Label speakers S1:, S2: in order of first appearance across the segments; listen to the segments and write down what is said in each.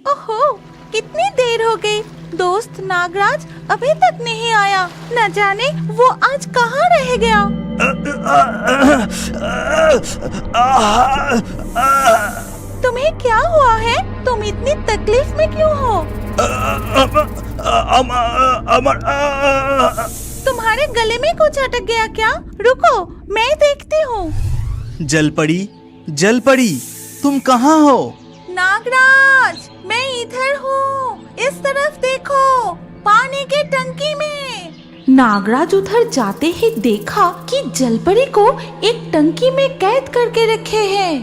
S1: ओहो, कितनी देर हो गई। दोस्त नागराज अभी तक नहीं आया। न जाने वो आज कहाँ रह गया। तुम्हें क्या हुआ है? तुम इतनी तकलीफ में क्यों हो? तुम्हारे गले में कुछ अटक गया क्या? रुको, मैं देखती हूँ।
S2: जलपरी, तुम कहाँ हो?
S1: नागराज, मैं इधर हूँ। इस तरफ देखो, पानी की टंकी में। नागराज उधर जाते ही देखा कि जलपरी को एक टंकी में कैद करके रखे हैं।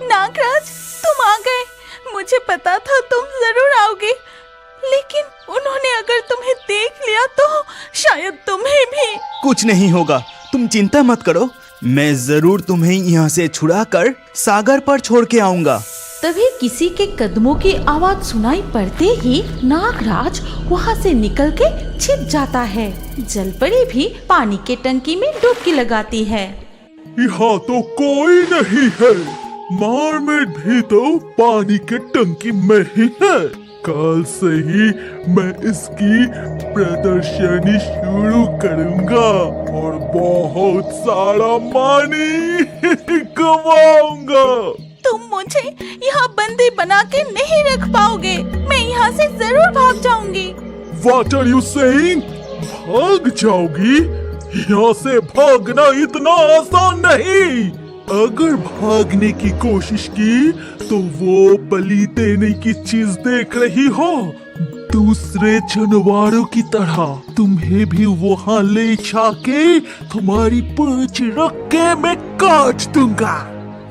S1: नागराज, तुम आ गए। मुझे पता था तुम जरूर आओगे, लेकिन उन्होंने अगर तुम्हें देख लिया तो शायद तुम्हें भी।
S2: कुछ नहीं होगा, तुम चिंता मत करो। मैं जरूर तुम्हें यहाँ से छुड़ा कर सागर पर छोड़ के आऊंगा।
S1: तभी किसी के कदमों की आवाज सुनाई पड़ते ही नागराज वहाँ से निकल के छिप जाता है। जलपरी भी पानी के टंकी में डुबकी लगाती है।
S3: यहाँ तो कोई नहीं है। मरमेड भी तो पानी के टंकी में ही है। कल से ही मैं इसकी प्रदर्शनी शुरू करूंगा और बहुत सारा मनी कमाऊंगा।
S1: तुम मुझे यहाँ बंदी बना के नहीं रख पाओगे। मैं यहाँ से जरूर भाग जाऊंगी।
S3: What are you saying? भाग जाओगी? यहाँ से भागना इतना आसान नहीं। अगर भागने की कोशिश की तो वो बलि देने की चीज देख रही हो। दूसरे जानवरों की तरह तुम्हें भी वहाँ ले जाके तुम्हारी पूंछ रख के मैं काट दूंगा।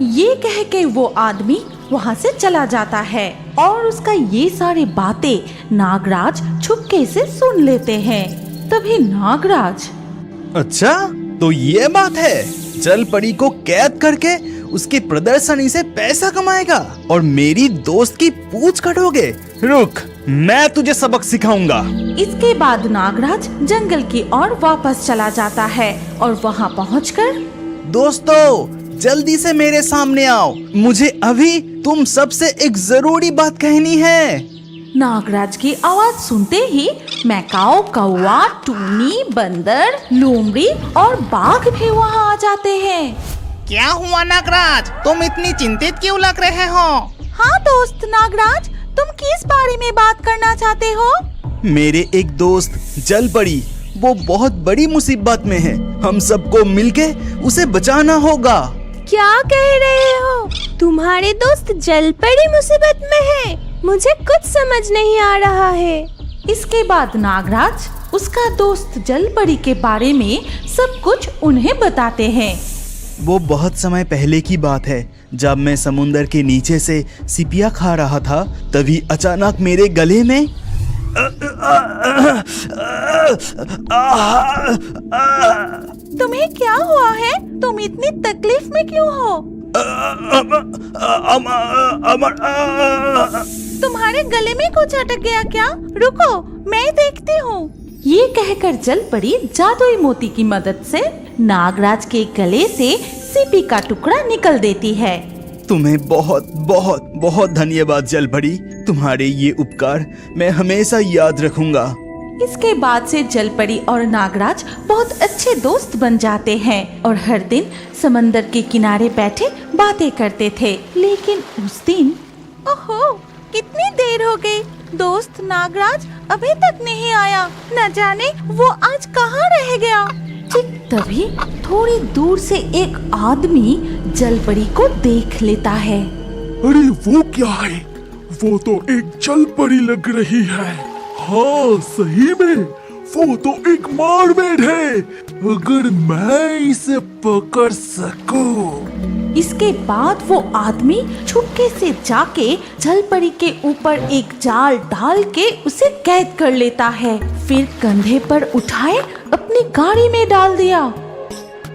S1: ये कह के वो आदमी वहाँ से चला जाता है और उसका ये सारी बातें नागराज छुपके से सुन लेते हैं। तभी नागराज,
S2: अच्छा, तो ये बात है। जलपरी को कैद करके उसकी प्रदर्शनी से पैसा कमाएगा और मेरी दोस्त की पूंछ काटोगे। रुक, मैं तुझे सबक सिखाऊंगा।
S1: इसके बाद नागराज जंगल की ओर वापस चला जाता है और वहाँ पहुंचकर,
S2: दोस्तों जल्दी से मेरे सामने आओ, मुझे अभी तुम सबसे एक जरूरी बात कहनी है।
S1: नागराज की आवाज सुनते ही मैकाओ, कौवा, टूनी, बंदर, लोमड़ी और बाघ भी वहाँ आ जाते हैं।
S4: क्या हुआ नागराज, तुम इतनी चिंतित क्यों लग रहे हो?
S1: हाँ दोस्त नागराज, तुम किस बारे में बात करना चाहते हो?
S2: मेरे एक दोस्त जलपरी, वो बहुत बड़ी मुसीबत में है। हम सबको मिलके उसे बचाना होगा।
S5: क्या कह रहे हो? तुम्हारे दोस्त जलपरी मुसीबत में है? मुझे कुछ समझ नहीं आ रहा है।
S1: इसके बाद नागराज उसका दोस्त जलपरी के बारे में सब कुछ उन्हें बताते हैं।
S2: वो बहुत समय पहले की बात है, जब मैं समुंदर के नीचे से सिपिया खा रहा था, तभी अचानक मेरे गले में
S1: तुम्हें क्या हुआ है? तुम इतनी तकलीफ में क्यों हो? तुम्हारे गले में कुछ अटक गया क्या? रुको, मैं देखती हूँ। ये कहकर जलपरी जादुई मोती की मदद से नागराज के गले से सीपी का टुकड़ा निकल देती है।
S2: तुम्हें बहुत बहुत बहुत धन्यवाद जलपरी, तुम्हारे ये उपकार मैं हमेशा याद रखूंगा।
S1: इसके बाद से जलपरी और नागराज बहुत अच्छे दोस्त बन जाते हैं और हर दिन समंदर के किनारे बैठे बातें करते थे। लेकिन उस दिन, ओहो, कितनी देर हो गई। दोस्त नागराज अभी तक नहीं आया। न जाने वो आज कहाँ रह गया। ठीक तभी थोड़ी दूर से एक आदमी जलपरी को देख लेता है।
S3: अरे वो क्या है? वो तो एक जलपरी लग रही है। हाँ सही में, वो तो एक मरमेड है। अगर मैं इसे पकड़ सकूं।
S1: इसके बाद वो आदमी छुपके से जाके जलपरी के ऊपर एक जाल डाल के उसे कैद कर लेता है। फिर कंधे पर उठाए अपनी गाड़ी में डाल दिया।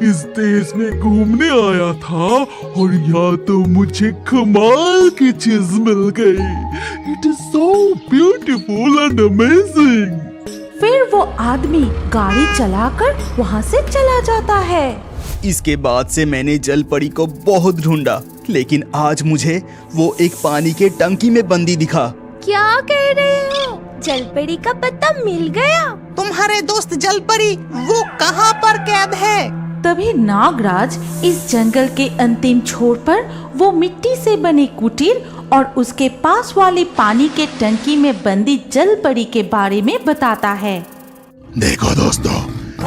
S3: इस देश में घूमने आया था और यहाँ तो मुझे कमाल की चीज मिल गई। It is so beautiful and amazing.
S1: फिर वो आदमी गाड़ी चलाकर वहाँ से चला जाता है।
S2: इसके बाद से मैंने जलपरी को बहुत ढूंढा, लेकिन आज मुझे वो एक पानी के टंकी में बंदी दिखा।
S5: क्या कह रहे हो? जलपरी का पत्ता मिल गया?
S4: तुम्हारे दोस्त जलपरी वो कहाँ पर कैद है?
S1: तभी नागराज इस जंगल के अंतिम छोर पर वो मिट्टी से बनी कुटीर और उसके पास वाली पानी के टंकी में बंदी जलपरी के बारे में बताता है।
S6: देखो दोस्तों,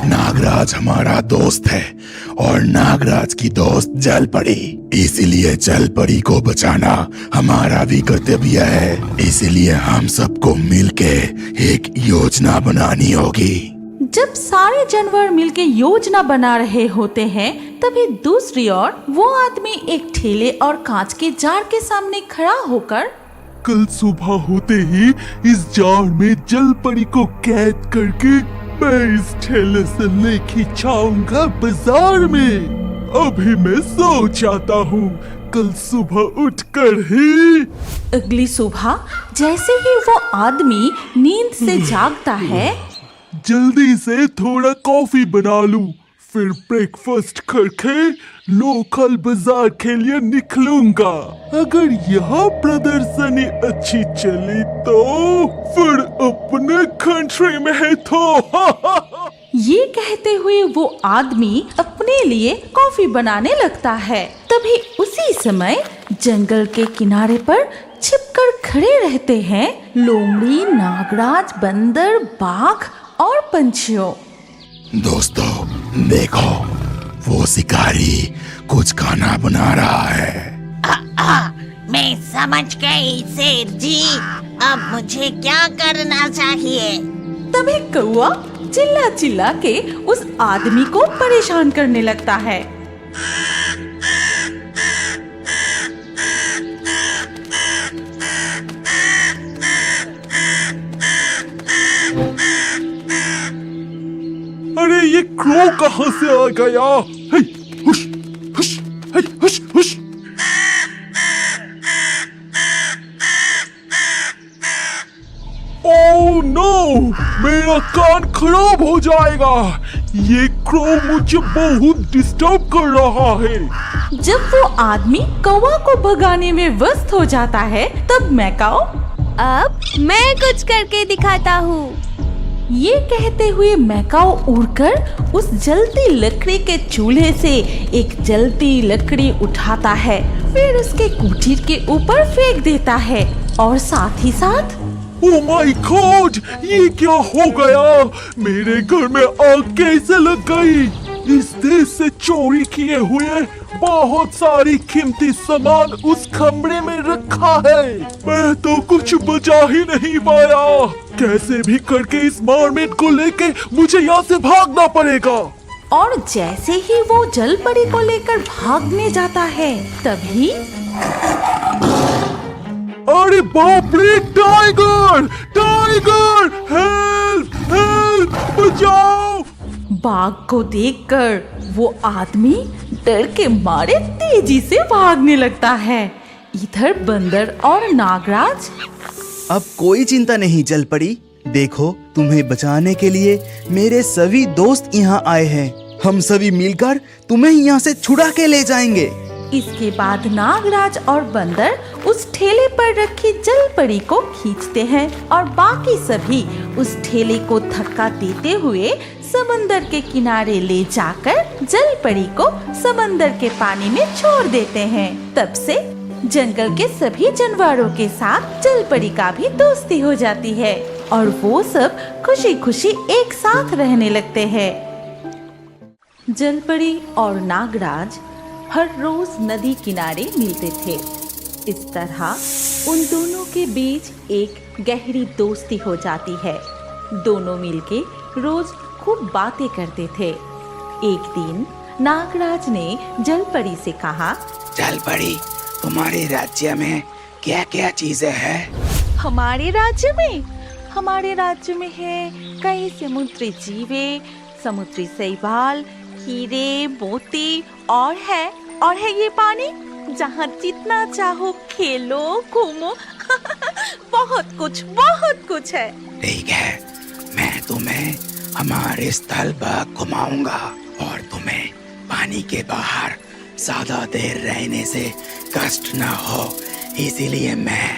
S6: नागराज हमारा दोस्त है और नागराज की दोस्त जलपरी, इसीलिए जलपरी को बचाना हमारा भी कर्तव्य है। इसीलिए हम सबको मिलके एक योजना बनानी होगी।
S1: जब सारे जानवर मिलके योजना बना रहे होते हैं, तभी दूसरी ओर वो आदमी एक ठेले और कांच के जार के सामने खड़ा होकर
S3: कल सुबह होते ही इस जाड़ में जलपरी को कैद करके मैं इस ठेले से लेके जाऊंगा बाजार में। अभी मैं सो जाता हूँ, कल सुबह उठकर ही।
S1: अगली सुबह जैसे ही वो आदमी नींद से जागता है,
S3: जल्दी से थोड़ा कॉफी बना लूं, फिर ब्रेकफास्ट करके लोकल बाजार के लिए निकलूंगा। अगर यह प्रदर्शनी अच्छी चली तो फिर अपने कंट्री में है तो।
S1: ये कहते हुए वो आदमी अपने लिए कॉफी बनाने लगता है। तभी उसी समय जंगल के किनारे पर छिपकर खड़े रहते हैं लोमड़ी, नागराज, बंदर, बाघ और पंछियों।
S6: दोस्तों देखो, वो शिकारी कुछ खाना बना रहा है।
S7: मैं समझ गई शेर जी, अब मुझे क्या करना चाहिए?
S1: तभी कौआ चिल्ला चिल्ला के उस आदमी को परेशान करने लगता है।
S3: अरे ये क्रो कहाँ से आ गया? हे, हुश, हुश, हे, हुश, हुश। ओह नो, मेरा कान खराब हो जाएगा। ये क्रो मुझे बहुत डिस्टर्ब कर रहा है।
S1: जब वो आदमी कौवा को भगाने में व्यस्त हो जाता है, तब मैकाओ
S5: अब मैं कुछ करके दिखाता हूँ।
S1: ये कहते हुए मैकाओ उड़कर उस जलती लकड़ी के चूल्हे से एक जलती लकड़ी उठाता है, फिर उसके कुटीर के ऊपर फेंक देता है और साथ ही साथ
S3: ओह माय गॉड, ये क्या हो गया? मेरे घर में आग कैसे लग गई? इस देश से चोरी किए हुए बहुत सारी कीमती सामान उस कमरे में रखा है। मैं तो कुछ बचा ही नहीं पाया। कैसे भी करके इस मारमेट को लेके मुझे यहाँ से भागना पड़ेगा।
S1: और जैसे ही वो जलपरी को लेकर भागने जाता है, तभी
S3: अरे बाप रे, टाइगर टाइगर, हेल्प हेल्प, बचाओ।
S1: बाघ को देखकर वो आदमी डर के मारे तेजी से भागने लगता है। इधर बंदर और नागराज
S2: अब कोई चिंता नहीं जलपरी, देखो तुम्हें बचाने के लिए मेरे सभी दोस्त यहाँ आए हैं। हम सभी मिलकर तुम्हें यहाँ से छुड़ा के ले जाएंगे।
S1: इसके बाद नागराज और बंदर उस ठेले पर रखी जलपरी को खींचते हैं और बाकी सभी उस ठेले को धक्का देते हुए समंदर के किनारे ले जाकर जलपरी को समंदर के पानी में छोड़ देते हैं। तब से जंगल के सभी जानवरों के साथ जलपरी का भी दोस्ती हो जाती है और वो सब खुशी खुशी एक साथ रहने लगते हैं। जलपरी और नागराज हर रोज नदी किनारे मिलते थे। इस तरह उन दोनों के बीच एक गहरी दोस्ती हो जाती है। दोनों मिलके रोज खूब बातें करते थे। एक दिन नागराज ने जलपरी से कहा,
S6: जलपरी, तुम्हारे राज्य में क्या क्या चीजें हैं?
S1: हमारे राज्य में है कई समुद्री जीवे, समुद्री शैवाल, हीरे, मोती और है ये पानी जहाँ जितना चाहो खेलो घूमो। बहुत कुछ है।
S6: ठीक है, मैं तुम्हें हमारे स्थल पर घुमाऊंगा और तुम्हें पानी के बाहर ज्यादा देर रहने से कष्ट न हो, इसीलिए मैं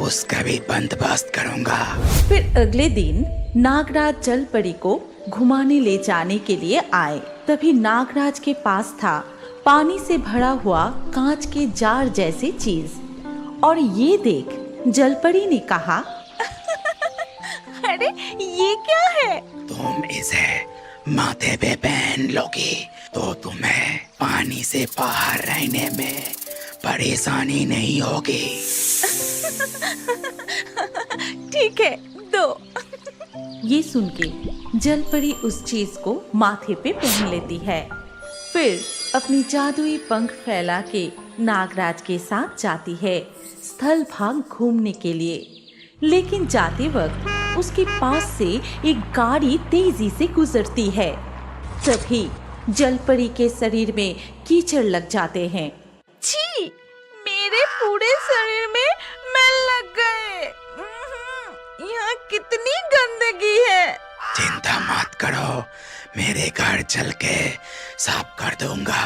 S6: उसका भी बंदोबस्त करूंगा।
S1: फिर अगले दिन नागराज जलपरी को घुमाने ले जाने के लिए आए। तभी नागराज के पास था पानी से भरा हुआ कांच के जार जैसी चीज, और ये देख जलपरी ने कहा,
S5: अरे ये क्या है?
S6: तुम इसे माथे पे पहन लोगी तो तुम्हें पानी से बाहर रहने में परेशानी नहीं होगी।
S5: ठीक है, दो।
S1: ये सुन के जलपरी उस चीज को माथे पे पहन लेती है। फिर अपनी जादुई पंख फैला के नागराज के साथ जाती है स्थल भाग घूमने के लिए। लेकिन जाते वक्त उसके पास से एक गाड़ी तेजी से गुजरती है। तभी जलपरी के शरीर में कीचड़ लग जाते हैं।
S5: छी, मेरे पूरे शरीर में मैल लग गए। यहाँ कितनी गंदगी है।
S6: चिंता मत करो, मेरे घर चल के साफ कर दूंगा।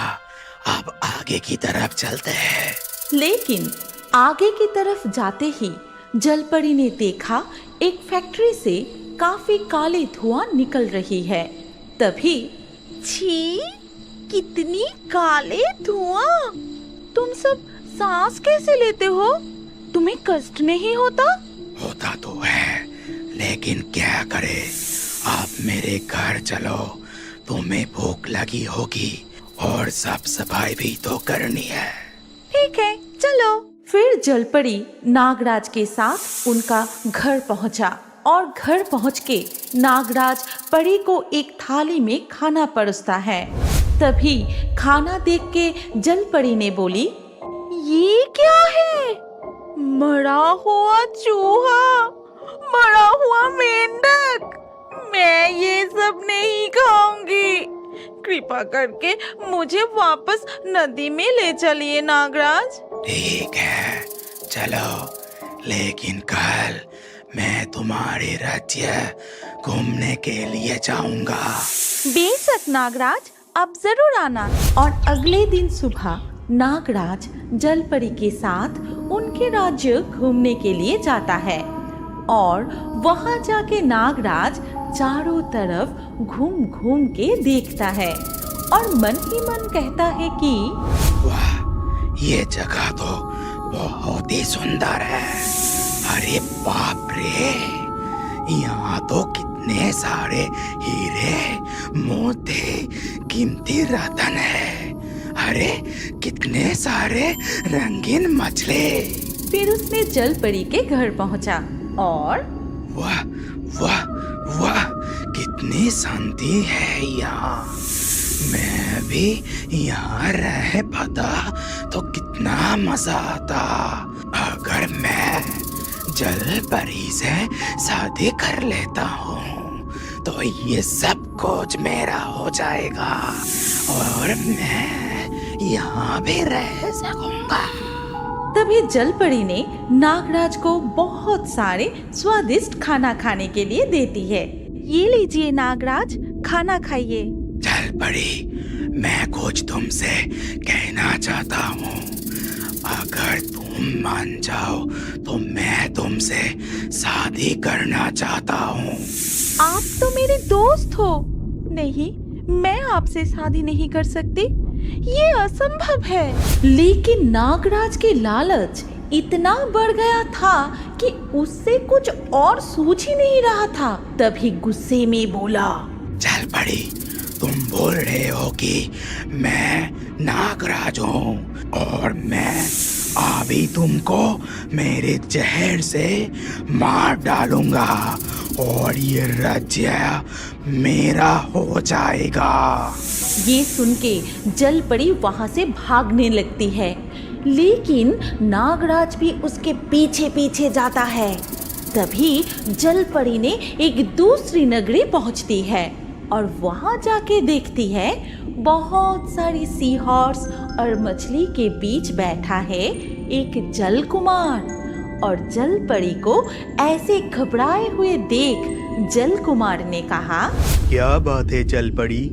S6: अब आगे की तरफ चलते हैं।
S1: लेकिन आगे की तरफ जाते ही जलपरी ने देखा एक फैक्ट्री से काफी काले धुआं निकल रही है। तभी
S5: छी, कितनी काले धुआं। तुम सब सांस कैसे लेते हो? तुम्हें कष्ट नहीं होता?
S6: होता तो है, लेकिन क्या करे। आप मेरे घर चलो, तुम्हें भूख लगी होगी और साफ सफाई भी तो करनी है।
S5: ठीक है, चलो।
S1: फिर जलपरी नागराज के साथ उनका घर पहुंचा और घर पहुंच के नागराज परी को एक थाली में खाना परोसता है। तभी खाना देख के जलपरी ने बोली,
S5: ये क्या है? मरा हुआ चूहा, मरा हुआ मेंढक। मैं ये सब नहीं खाऊंगी। कृपा करके मुझे वापस नदी में ले चलिए नागराज।
S6: ठीक है, चलो, लेकिन कल मैं तुम्हारे राज्य घूमने के लिए जाऊंगा।
S5: बेशक नागराज, अब जरूर आना।
S1: और अगले दिन सुबह नागराज जलपरी के साथ उनके राज्य घूमने के लिए जाता है। और वहां जाके नागराज चारों तरफ घूम घूम के देखता है और मन ही मन कहता है कि
S6: वाह, ये जगह तो बहुत ही सुंदर है। अरे बाप रे, यहाँ तो कितने सारे हीरे, मोती, कीमती रतन है। अरे कितने सारे रंगीन मछली।
S1: फिर उसने जलपरी के घर पहुंचा और
S6: वाह वाह वाह, कितनी शांति है यहाँ। मैं भी यहाँ रह पाता तो कितना मजा आता। अगर मैं जलपरी से शादी कर लेता हूँ तो ये सब कुछ मेरा हो जाएगा और मैं यहाँ भी रह सकूंगा।
S1: तभी जलपरी ने नागराज को बहुत सारे स्वादिष्ट खाना खाने के लिए देती है।
S5: ये लीजिए नागराज, खाना खाइए।
S6: जलपरी, मैं कुछ तुमसे कहना चाहता हूँ। अगर तुम मान जाओ तो मैं तुमसे शादी करना चाहता हूँ।
S5: आप तो मेरे दोस्त हो। नहीं, मैं आपसे शादी नहीं कर सकती। ये असंभव है।
S1: लेकिन नागराज के लालच इतना बढ़ गया था कि उससे कुछ और सूझ ही नहीं रहा था। तभी गुस्से में बोला,
S6: जलपरी, तुम बोल रहे हो कि मैं नागराज हूँ और मैं अभी तुमको मेरे जहर से मार डालूंगा और ये राज्य मेरा हो जाएगा।
S1: ये सुन के जलपरी वहां से भागने लगती है, लेकिन नागराज भी उसके पीछे पीछे जाता है। तभी जलपरी ने एक दूसरी नगरी पहुंचती है और वहां जाके देखती है बहुत सारी सी हॉर्स और मछली के बीच बैठा है एक जल कुमार। और जलपरी को ऐसे घबराए हुए देख जल कुमार ने कहा,
S2: क्या बात है जलपरी,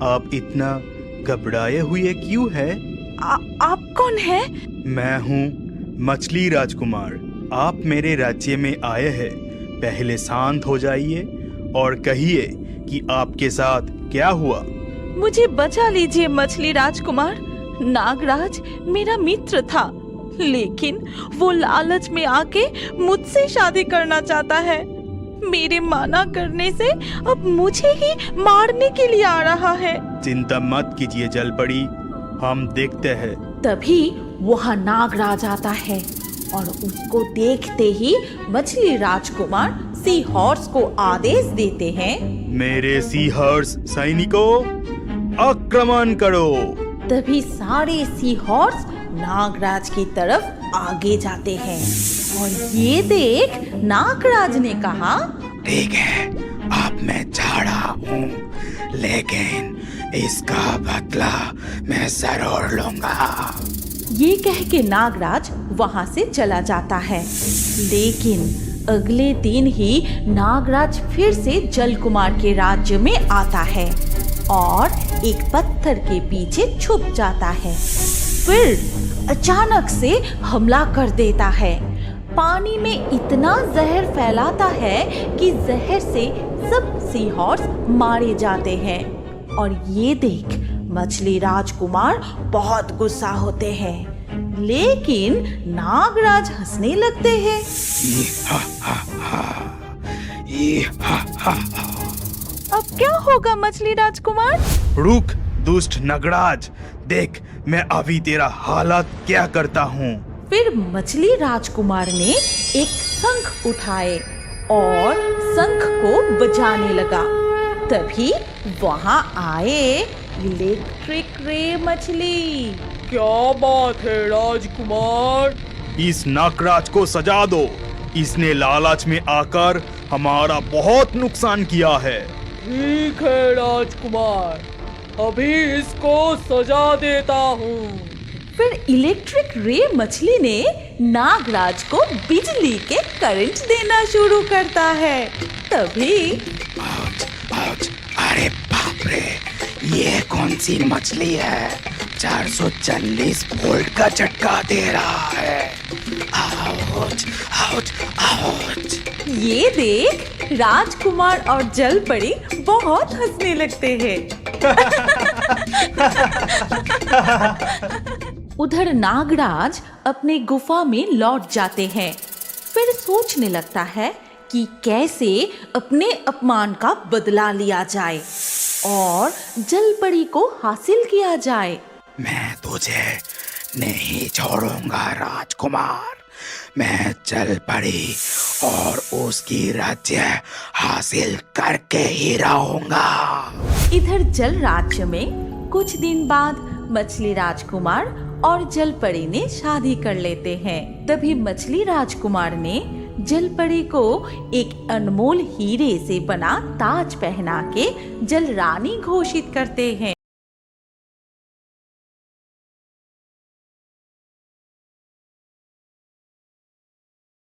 S2: आप इतना घबराए हुए क्यों है?
S5: आप कौन है?
S2: मैं हूँ मछली राजकुमार। आप मेरे राज्य में आए हैं, पहले शांत हो जाइए और कहिए कि आपके साथ क्या हुआ।
S5: मुझे बचा लीजिए मछली राजकुमार। नागराज मेरा मित्र था, लेकिन वो लालच में आके मुझसे शादी करना चाहता है। मेरे मना करने से अब मुझे ही मारने के लिए आ रहा है।
S2: चिंता मत कीजिए जलपरी, हम देखते हैं।
S1: तभी वहाँ नागराज आता है और उसको देखते ही मछली राजकुमार सी हॉर्स को आदेश देते हैं,
S2: मेरे सी हॉर्स सैनिकों, आक्रमण करो।
S1: तभी सारे सी हॉर्स नागराज की तरफ आगे जाते हैं और ये देख नागराज ने कहा,
S6: ठीक है, अब मैं जा रहा हूँ, लेकिन इसका बदला मैं जरूर लूंगा।
S1: ये कह के नागराज वहाँ से चला जाता है। लेकिन अगले दिन ही नागराज फिर से जलकुमार के राज्य में आता है और एक पत्थर के पीछे छुप जाता है। फिर अचानक से हमला कर देता है। पानी में इतना जहर फैलाता है कि जहर से सब सी हॉर्स मारे जाते हैं। और ये देख मछली राजकुमार बहुत गुस्सा होते हैं, लेकिन नागराज हंसने लगते हैं।
S5: अब क्या होगा मछली राजकुमार?
S2: रुक दुष्ट नागराज, देख मैं अभी तेरा हालत क्या करता हूँ।
S1: फिर मछली राजकुमार ने एक शंख उठाए और शंख को बजाने लगा। तभी वहाँ आए इलेक्ट्रिक रे मछली।
S5: क्या बात है राजकुमार?
S2: इस नागराज को सजा दो, इसने लालच में आकर हमारा बहुत नुकसान किया है।
S5: ठीक है राजकुमार, अभी इसको सजा देता हूँ।
S1: फिर इलेक्ट्रिक रे मछली ने नागराज को बिजली के करंट देना शुरू करता है। तभी
S6: अरे बाप रे, ये कौन सी मछली है? 440 वोल्ट का झटका दे रहा है। Ouch, ouch, ouch.
S1: ये देख राजकुमार और जलपरी बहुत हंसने लगते हैं। उधर नागराज अपने गुफा में लौट जाते हैं। फिर सोचने लगता है कि कैसे अपने अपमान का बदला लिया जाए और जलपरी को हासिल किया जाए।
S6: मैं तुझे नहीं छोड़ूंगा राजकुमार, मैं जलपरी और उसकी राज्य हासिल करके ही रहूंगा।
S1: इधर जल राज्य में कुछ दिन बाद मछली राजकुमार और जलपरी ने शादी कर लेते हैं। तभी मछली राजकुमार ने जलपरी को एक अनमोल हीरे से बना ताज पहना के जल रानी घोषित करते हैं।